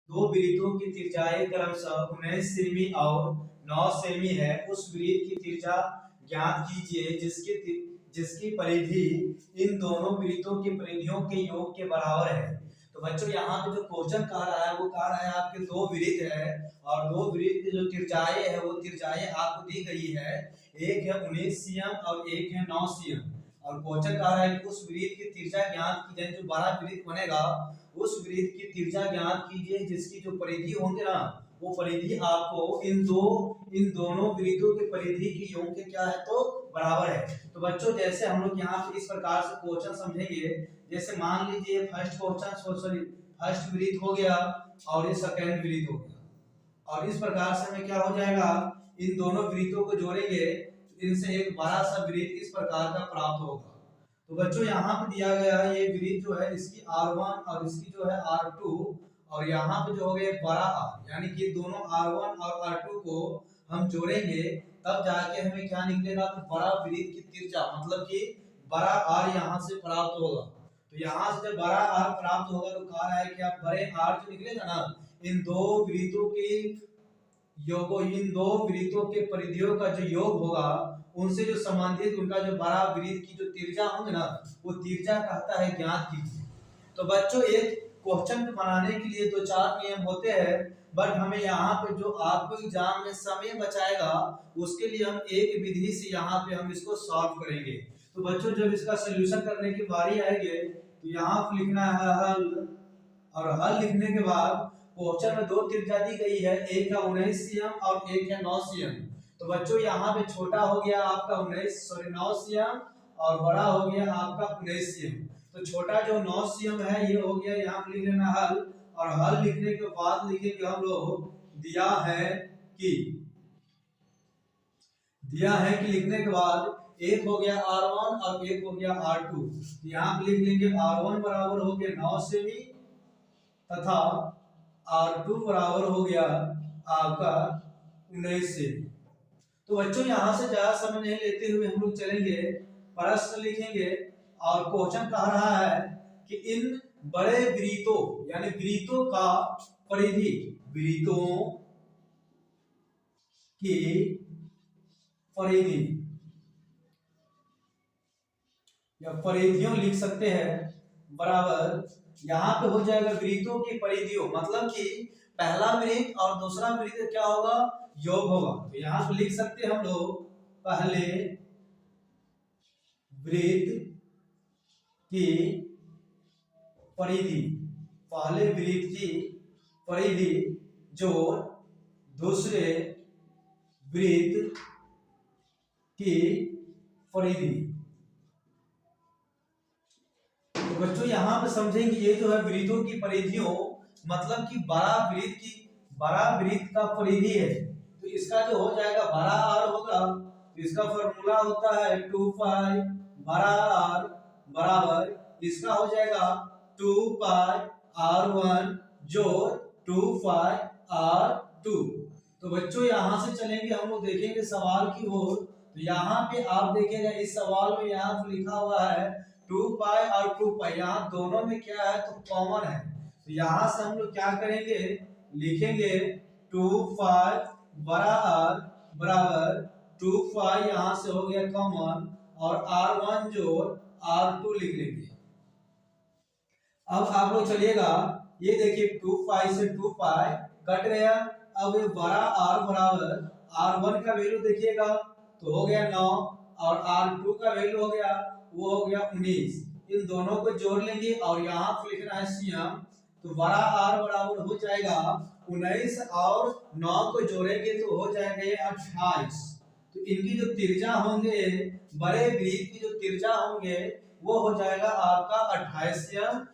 दो वृत्तों की त्रिज्याएं क्रमशः 19 सेमी और 9 सेमी है, उस वृत्त की त्रिज्या ज्ञात कीजिए जिसकी परिधि इन दोनों वृत्तों की परिधियों के योग के बराबर है। तो बच्चों यहाँ पे जो क्वेश्चन कह रहा है वो कह रहा है आपके दो वृत्त है और दो वृत्त की जो त्रिज्याएं है वो त्रिज्याएं आपको दी गई है, एक है 19 सीएम और एक है 9 सीएम। और क्वेश्चन कह रहा है कि उस वृत्त की त्रिज्या ज्ञात कीजिए, जो बड़ा वृत्त बनेगा उस वृत्त की त्रिज्या ज्ञात कीजिए जिसकी जो परिधि होंगे ना वो परिधि आपको इन दोनों वृत्तों की परिधि की योग के क्या है तो बराबर है। तो बच्चों जैसे हम लोग यहाँ पे इस प्रकार से क्वेश्चन समझेंगे, जैसे मान लीजिए फर्स्ट वृत्त हो गया और ये सेकंड वृत्त हो गया और इस प्रकार से हमें क्या हो जाएगा, इन दोनों वृत्तों को जोड़ेंगे तो इनसे एक बड़ा सा वृत्त इस प्रकार का प्राप्त होगा। तो बच्चों यहाँ पे दिया गया है ये वृत्त जो है इसकी R1 और इसकी जो है R2 और यहाँ पे जो हो गया बड़ा R, यानी कि दोनों R1 और R2 को हम जोड़ेंगे तब जाके हमें क्या निकलेगा, तो बड़ा वृत्त की त्रिज्या मतलब कि बड़ा R यहाँ से प्राप्त होगा। तो यहाँ से जब बड़ा R प्राप्त होगा तो कह रहा है कि आप बड़े R जो निकलेगा ना इन दो वृत्तों के परिधियों का जो योग होगा उनसे जो संबंधित उनका जो बड़ा वृत्त की जो त्रिज्या होंगे ना वो त्रिज्या कहता है ज्ञात कीजिए। तो बच्चों एक क्वेश्चन बनाने के लिए दो चार नियम होते हैं, बट हमें यहाँ पे जो आपको एग्जाम में समय बचाएगा उसके लिए हम एक विधि से यहाँ पे हम इसको सॉल्व करेंगे। तो बच्चों जब इसका सोल्यूशन करने की बारी आएगी तो यहाँ पे लिखना है हल, और हल लिखने के बाद क्वेश्चन में दो त्रिज्या दी गई है, एक है 19 सीएम और एक है 9 सीएम। तो बच्चों यहाँ पे छोटा हो गया आपका 9 सीएम और बड़ा हो गया आपका 19 सीएम। तो छोटा जो 9 सीएम है ये हो गया, यहाँ पे लिख लेना हल, और हल लिखने के बाद लिखेंगे हम लोग दिया है कि लिखने के बाद एक हो गया R1 और एक हो गया R2। यहाँ पे लिख लेंगे R1 बराबर हो गया 9 सेमी तथा R2 बराबर हो गया आपका 19 सेमी। तो बच्चों यहाँ से ज्यादा समय नहीं लेते हुए हम लोग चलेंगे, प्रश्न लिखेंगे और क्वेश्चन कह रहा है कि इन बड़े वृत्तों यानी वृत्तों का परिधि, वृत्तों की परिधि या परिधियों लिख सकते हैं बराबर, यहाँ पे हो जाएगा वृत्तों की परिधियों मतलब कि पहला वृत्त और दूसरा वृत्त क्या होगा योग होगा। तो यहाँ पे लिख सकते हैं हम लोग पहले वृत्त की परिधि, पहले वृत्त की परिधि जो दूसरे वृत्त की परिधि। तो बच्चों यहाँ पे समझेंगे ये जो है वृत्तों की परिधियों मतलब कि बड़ा वृत्त का परिधि है, तो इसका जो हो जाएगा बड़ा R होगा, तो इसका फॉर्मूला होता है 2 पाई बड़ा R बराबर इसका हो जाएगा 2 पाई R1 जोड़ 2 पाई R2। तो बच्चों यहाँ से चलेंगे हम लोग देखेंगे सवाल की ओर, तो यहाँ पे आप देखेंगे इस सवाल में यहाँ पे लिखा हुआ है 2 पाई और 2 पाई, यहाँ दोनों में क्या है तो कॉमन है। तो यहाँ से हम लोग क्या करेंगे लिखेंगे 2 पाई बड़ा R बराबर 2 पाई, यहाँ से हो गया कॉमन और R1 जोड़ R2 लिख लेंगे। अब आप लोग चलिएगा ये देखिए 2 पाई से 2 पाई कट गया, अब ये बड़ा R बराबर R1 का वैल्यू देखिएगा तो हो गया 9 और R2 का वैल्यू हो गया वो हो गया 19, इन दोनों को जोड़ लेंगे और यहाँ पे लिखना है सीएम, तो बड़ा R बराबर हो जाएगा 19 और 9 को जोड़ेंगे तो हो जाएगा 28। तो इनकी जो त्रिज्या होंगे बड़े वृत्त की जो त्रिज्या होंगे वो हो जाएगा आपका 28 सीएम।